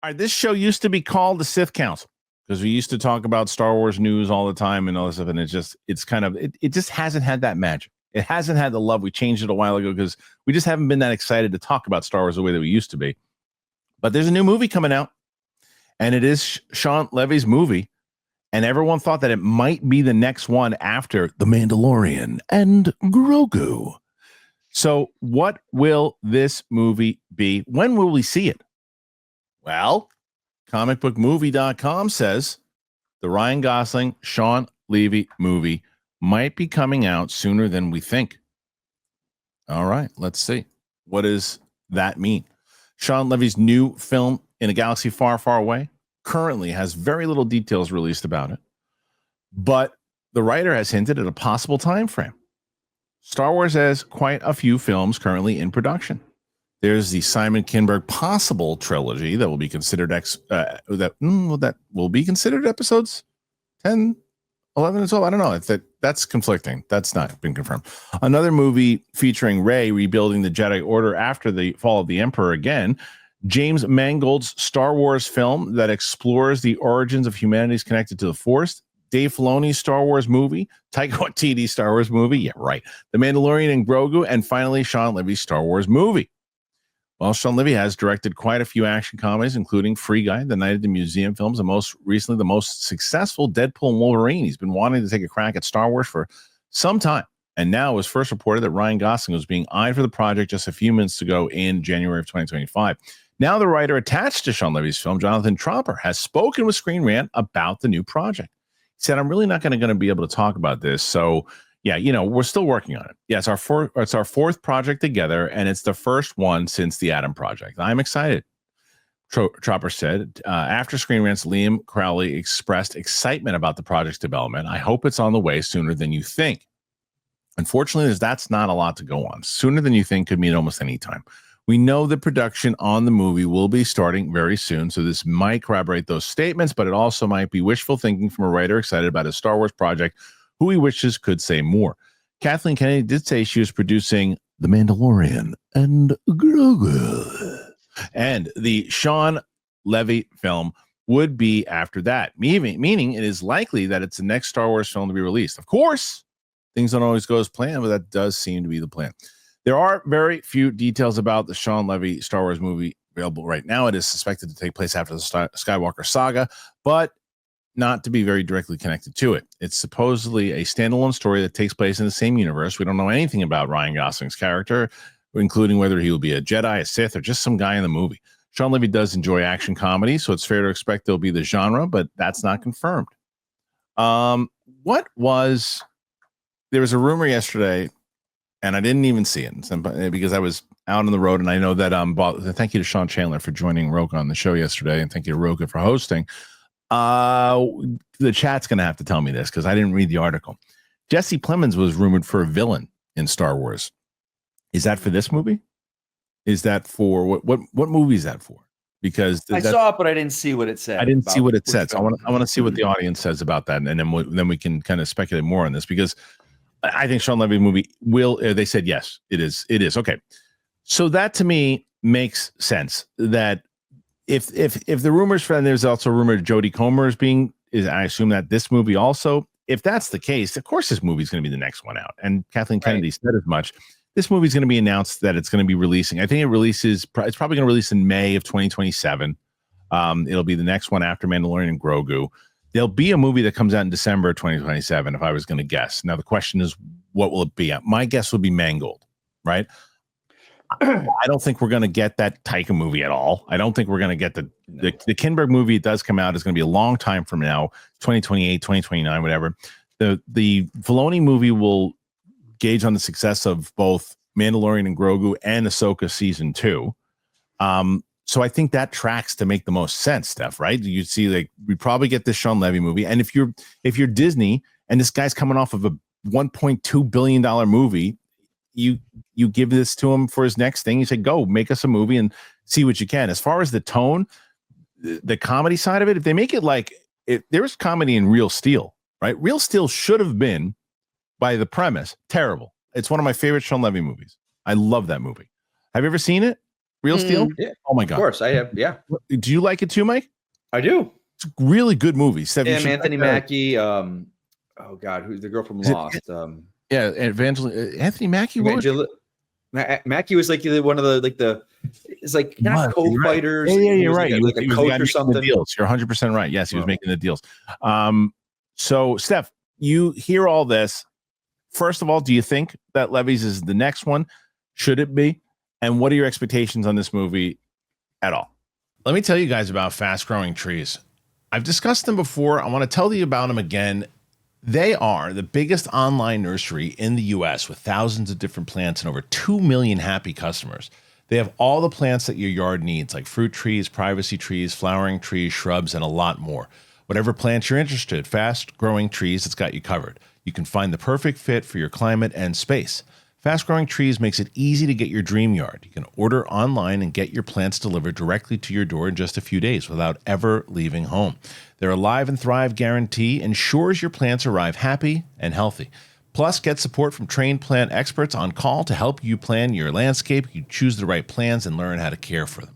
All right, this show used to be called the Sith Council because we used to talk about Star Wars news all the time and all this stuff, and it just hasn't had that magic. It hasn't had the love. We changed it a while ago because we just haven't been that excited to talk about Star Wars the way that we used to be. But there's a new movie coming out, and it is Shawn Levy's movie, and everyone thought that it might be the next one after The Mandalorian and Grogu. So what will this movie be? When will we see it? Well, comicbookmovie.com says the Ryan Gosling, Shawn Levy movie might be coming out sooner than we think. All right, let's see. What does that mean? Shawn Levy's new film In a Galaxy Far, Far Away currently has very little details released about it, but the writer has hinted at a possible time frame. Star Wars has quite a few films currently in production. There's the Simon Kinberg possible trilogy that will be considered that will be considered episodes 10, 11, and 12. I don't know. That's conflicting. That's not been confirmed. Another movie featuring Rey rebuilding the Jedi Order after the fall of the Emperor again. James Mangold's Star Wars film that explores the origins of humanity's connected to the Force. Dave Filoni's Star Wars movie, Taika Waititi's Star Wars movie, yeah, right. The Mandalorian and Grogu, and finally Shawn Levy's Star Wars movie. Well, Shawn Levy has directed quite a few action comedies, including Free Guy, The Night at the Museum films, and most recently the most successful Deadpool and Wolverine. He's been wanting to take a crack at Star Wars for some time, and now it was first reported that Ryan Gosling was being eyed for the project just a few minutes ago in January of 2025. Now the writer attached to Shawn Levy's film, Jonathan Tropper, has spoken with Screen Rant about the new project. He said, I'm really not going to be able to talk about this, so yeah, we're still working on it. Yeah, it's our fourth project together, and it's the first one since the Adam Project. I'm excited, Tropper said. After Screen Rant's Liam Crowley expressed excitement about the project's development. I hope it's on the way sooner than you think. Unfortunately, that's not a lot to go on. Sooner than you think could mean almost any time. We know the production on the movie will be starting very soon, so this might corroborate those statements, but it also might be wishful thinking from a writer excited about his Star Wars project who he wishes could say more. Kathleen Kennedy did say she was producing The Mandalorian and Grogu, and the Shawn Levy film would be after that, meaning it is likely that it's the next Star Wars film to be released. Of course, things don't always go as planned, but that does seem to be the plan. There are very few details about the Shawn Levy Star Wars movie available right now. It is suspected to take place after the Skywalker saga, but not to be very directly connected to it. It's supposedly a standalone story that takes place in the same universe. We don't know anything about Ryan Gosling's character, including whether he will be a Jedi, a Sith, or just some guy in the movie. Shawn Levy does enjoy action comedy, so it's fair to expect there'll be the genre, but that's not confirmed. There was a rumor yesterday, and I didn't even see it because I was out on the road, and I know that thank you to Sean Chandler for joining Roka on the show yesterday, and thank you to Roka for hosting. The chat's going to have to tell me this because I didn't read the article. Jesse Plemons was rumored for a villain in Star Wars. Is that for this movie? Is that for what movie is that for? Because I saw it, but I didn't see what it said. I didn't see what it said. So I want to see what the audience says about that, and then we can kind of speculate more on this because I think Shawn Levy movie will. They said yes, it is. It is okay. So that to me makes sense. That if the rumors for, and there's also a rumor Jodie Comer is I assume that this movie also. If that's the case, of course this movie is going to be the next one out. And Kathleen Kennedy said as much. This movie is going to be announced that it's going to be releasing. I think it's probably going to release in May of 2027. It'll be the next one after Mandalorian and Grogu. There'll be a movie that comes out in December 2027, if I was going to guess. Now, the question is, what will it be? My guess would be Mangold, right? I don't think we're going to get that Taika movie at all. I don't think we're going to get the Kinberg movie. It does come out. It's going to be a long time from now, 2028, 2029, whatever. The Filoni movie will gauge on the success of both Mandalorian and Grogu and Ahsoka season 2. So I think that tracks to make the most sense, Steph, right? You'd see like we probably get this Shawn Levy movie. And if you're Disney and this guy's coming off of a $1.2 billion movie, you give this to him for his next thing. You say, go make us a movie and see what you can. As far as the tone, the comedy side of it, if they make it like there's comedy in Real Steel, right? Real Steel should have been, by the premise, terrible. It's one of my favorite Shawn Levy movies. I love that movie. Have you ever seen it? Real Steel? Yeah. Oh my Of God. course, I have. Yeah, Do you like it too, Mike? I do. It's a really good movie. Steph, you should Anthony check that out. Mackie. Oh God, who's the girl from Is it- Lost? Yeah, Anthony Mackie. What was Mackie was like one of the it's like not co-fighters. Yeah, He you're was right. Like a He was the coach guy or making something. the deals. You're 100% right. Yes, he was making the deals. So Steph, you hear all this. First of all, do you think that Levy's is the next one? Should it be? And what are your expectations on this movie at all? Let me tell you guys about Fast Growing Trees. I've discussed them before. I want to tell you about them again. They are the biggest online nursery in the US with thousands of different plants and over 2 million happy customers. They have all the plants that your yard needs, like fruit trees, privacy trees, flowering trees, shrubs, and a lot more. Whatever plants you're interested in, Fast Growing Trees has got you covered. You can find the perfect fit for your climate and space. Fast Growing Trees makes it easy to get your dream yard. You can order online and get your plants delivered directly to your door in just a few days without ever leaving home. Their Alive and Thrive guarantee ensures your plants arrive happy and healthy. Plus, get support from trained plant experts on call to help you plan your landscape, you choose the right plants, and learn how to care for them.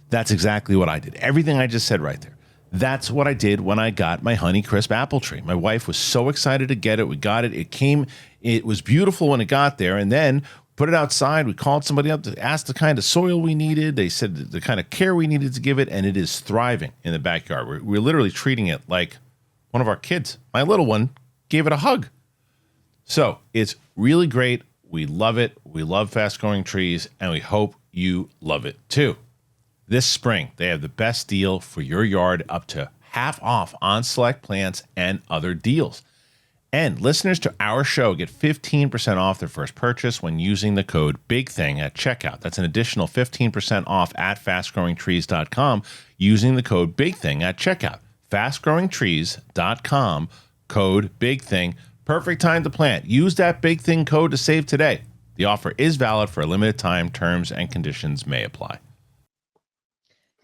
That's exactly what I did. Everything I just said right there. That's what I did when I got my Honeycrisp apple tree. My wife was so excited to get it. We got it. It was beautiful when it got there. And then put it outside. We called somebody up to ask the kind of soil we needed. They said the kind of care we needed to give it. And it is thriving in the backyard. We're literally treating it like one of our kids. My little one gave it a hug. So it's really great. We love it. We love Fast Growing Trees. And we hope you love it too. This spring, they have the best deal for your yard, up to half off on select plants and other deals. And listeners to our show get 15% off their first purchase when using the code BIGTHING at checkout. That's an additional 15% off at fastgrowingtrees.com using the code BIGTHING at checkout. Fastgrowingtrees.com, code BIGTHING. Perfect time to plant. Use that BIGTHING code to save today. The offer is valid for a limited time. Terms and conditions may apply.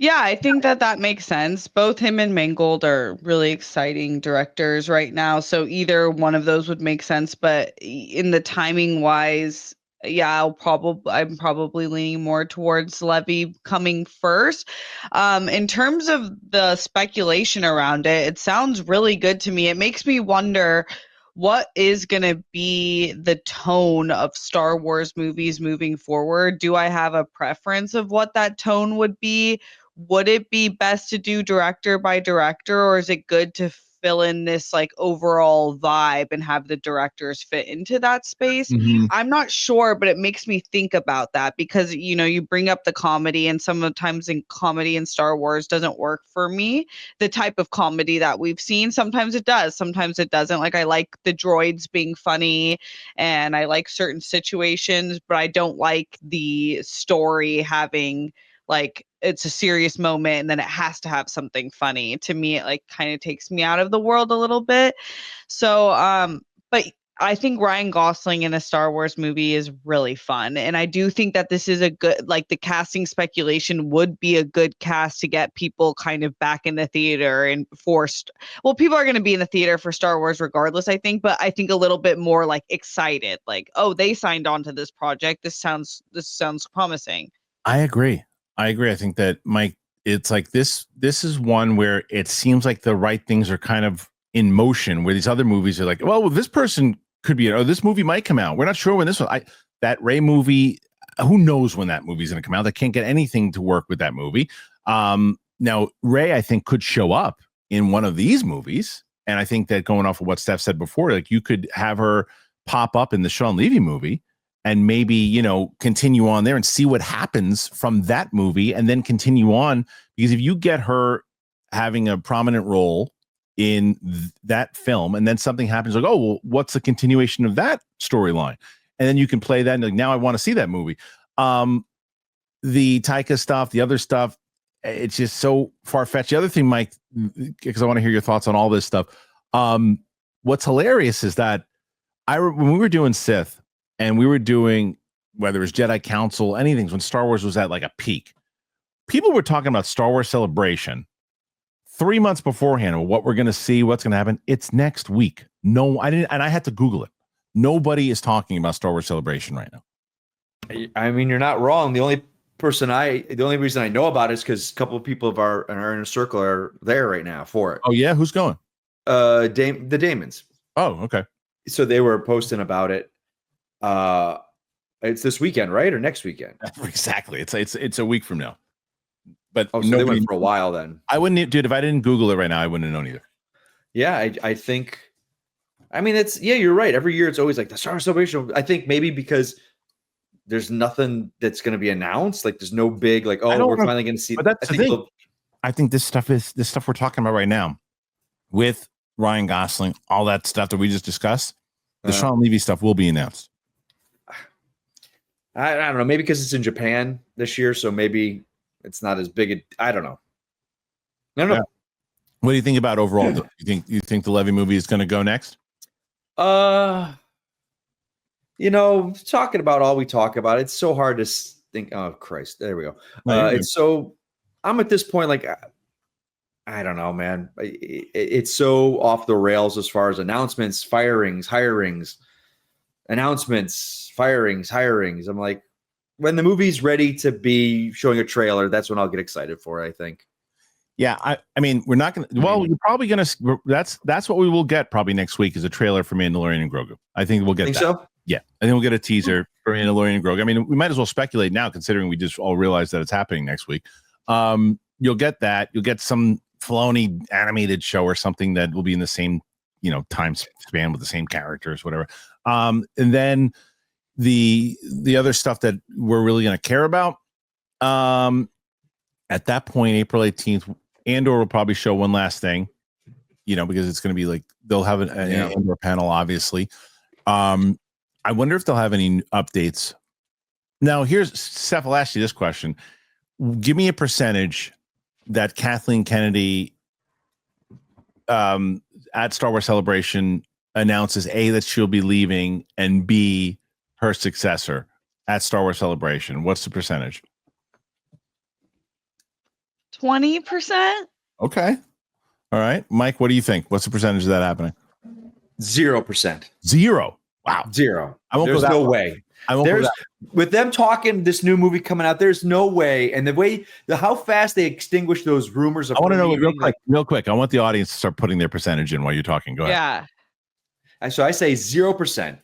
Yeah, I think that makes sense. Both him and Mangold are really exciting directors right now, so either one of those would make sense. But in the timing wise, yeah, I'm probably leaning more towards Levy coming first. In terms of the speculation around it, it sounds really good to me. It makes me wonder what is going to be the tone of Star Wars movies moving forward. Do I have a preference of what that tone would be? Would it be best to do director by director, or is it good to fill in this like overall vibe and have the directors fit into that space? I'm not sure, but it makes me think about that because, you know, you bring up the comedy, and sometimes in comedy in Star Wars doesn't work for me. The type of comedy that we've seen, sometimes it does, sometimes it doesn't. Like, I like the droids being funny and I like certain situations, but I don't like the story having like it's a serious moment and then it has to have something funny. To me, it like kind of takes me out of the world a little bit. So but I think Ryan Gosling in a Star Wars movie is really fun, and I do think that this is a good, like, the casting speculation would be a good cast to get people kind of back in the theater and forced. Well, people are going to be in the theater for Star Wars regardless, I think, but I think a little bit more like excited, like, oh, they signed on to this project. This sounds promising. I agree. I think that, Mike, it's like this is one where it seems like the right things are kind of in motion, where these other movies are like, well, this person could be, or this movie might come out. We're not sure when this one, that Rey movie, who knows when that movie's going to come out? They can't get anything to work with that movie. Now, Rey, I think, could show up in one of these movies. And I think that, going off of what Steph said before, like, you could have her pop up in the Shawn Levy movie and maybe, you know, continue on there and see what happens from that movie and then continue on. Because if you get her having a prominent role in that film and then something happens, like, oh, well, what's the continuation of that storyline? And then you can play that and like, now I want to see that movie. The Taika stuff, the other stuff, it's just so far-fetched. The other thing, Mike, because I want to hear your thoughts on all this stuff. What's hilarious is that when we were doing Sith, and we were doing, whether it was Jedi Council, anything, when Star Wars was at like a peak, people were talking about Star Wars Celebration 3 months beforehand of what we're going to see, what's going to happen. It's next week. No, I didn't, and I had to Google it. Nobody is talking about Star Wars Celebration right now. I mean, you're not wrong. The only the only reason I know about it is because a couple of people of our inner circle are there right now for it. Oh yeah, who's going? The Damons. Oh, okay. So they were posting about it. It's this weekend, right, or next weekend? Exactly. It's a week from now. But so they went for a while then. I wouldn't, dude. If I didn't Google it right now, I wouldn't have known either. Yeah, I think. I mean, you're right. Every year it's always like the Star Wars Celebration. I think maybe because there's nothing that's going to be announced. Like there's no big like, oh, we're finally going to see. But that's the thing. I think this stuff we're talking about right now with Ryan Gosling, all that stuff that we just discussed. The Shawn Levy stuff will be announced. I don't know. Maybe because it's in Japan this year, so maybe it's not as big. I don't know. I don't know. Yeah. What do you think about overall? You think the Levy movie is going to go next? Talking about all we talk about, it's so hard to think. Oh Christ, there we go. I'm at this point like, I don't know, man. It's so off the rails as far as announcements, firings, hirings, announcements, firings, hirings. I'm like, when the movie's ready to be showing a trailer, that's when I'll get excited for it, I think. Yeah, I mean, we're not going to. Well, you're probably going to. That's what we will get probably next week is a trailer for Mandalorian and Grogu. I think we'll get that. So? Yeah, I think we'll get a teaser for Mandalorian and Grogu. I mean, we might as well speculate now, considering we just all realize that it's happening next week. You'll get that. You'll get some Filoni animated show or something that will be in the same, time span with the same characters, whatever. And then the other stuff that we're really going to care about. At that point, April 18th. Andor will probably show one last thing, because it's going to be like they'll have an Andor panel, obviously. I wonder if they'll have any updates. Now, Seth, I'll ask you this question. Give me a percentage that Kathleen Kennedy at Star Wars Celebration announces A, that she'll be leaving, and B, her successor at Star Wars Celebration. What's the percentage? 20%. Okay. All right. Mike, what do you think? What's the percentage of that happening? 0%. 0. Wow. 0. There's no way. With them talking this new movie coming out, there's no way. And how fast they extinguish those rumors. I want to know real quick. I want the audience to start putting their percentage in while you're talking. Go ahead. Yeah. So I say 0%.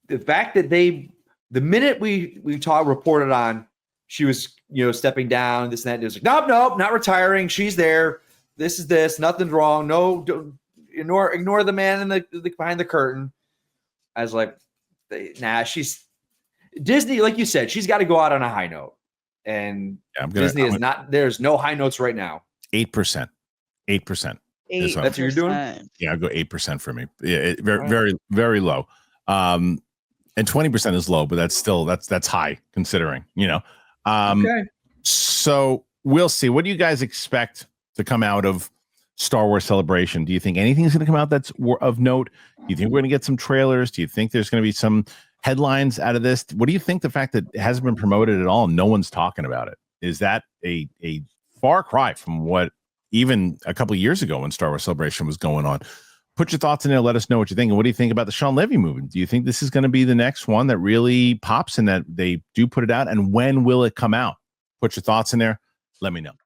The fact that the minute we reported on, she was, stepping down, this and that. It was like, nope, not retiring. She's there. This is this. Nothing's wrong. No, don't ignore the man in the behind the curtain. I was like, she's Disney, like you said, she's got to go out on a high note. And Disney is not. There's no high notes right now. 8%. 8%. That's what you're doing. Yeah, I'll go 8% for me. Yeah, very, very low. And 20% is low, but that's high considering. Okay. So we'll see. What do you guys expect to come out of Star Wars Celebration? Do you think anything's going to come out that's of note? Do you think we're going to get some trailers? Do you think there's going to be some headlines out of this? What do you think the fact that it hasn't been promoted at all and no one's talking about it? Is that a far cry from what even a couple of years ago when Star Wars Celebration was going on? Put your thoughts in there. Let us know what you think. And what do you think about the Shawn Levy movie? Do you think this is going to be the next one that really pops and that they do put it out? And when will it come out? Put your thoughts in there. Let me know.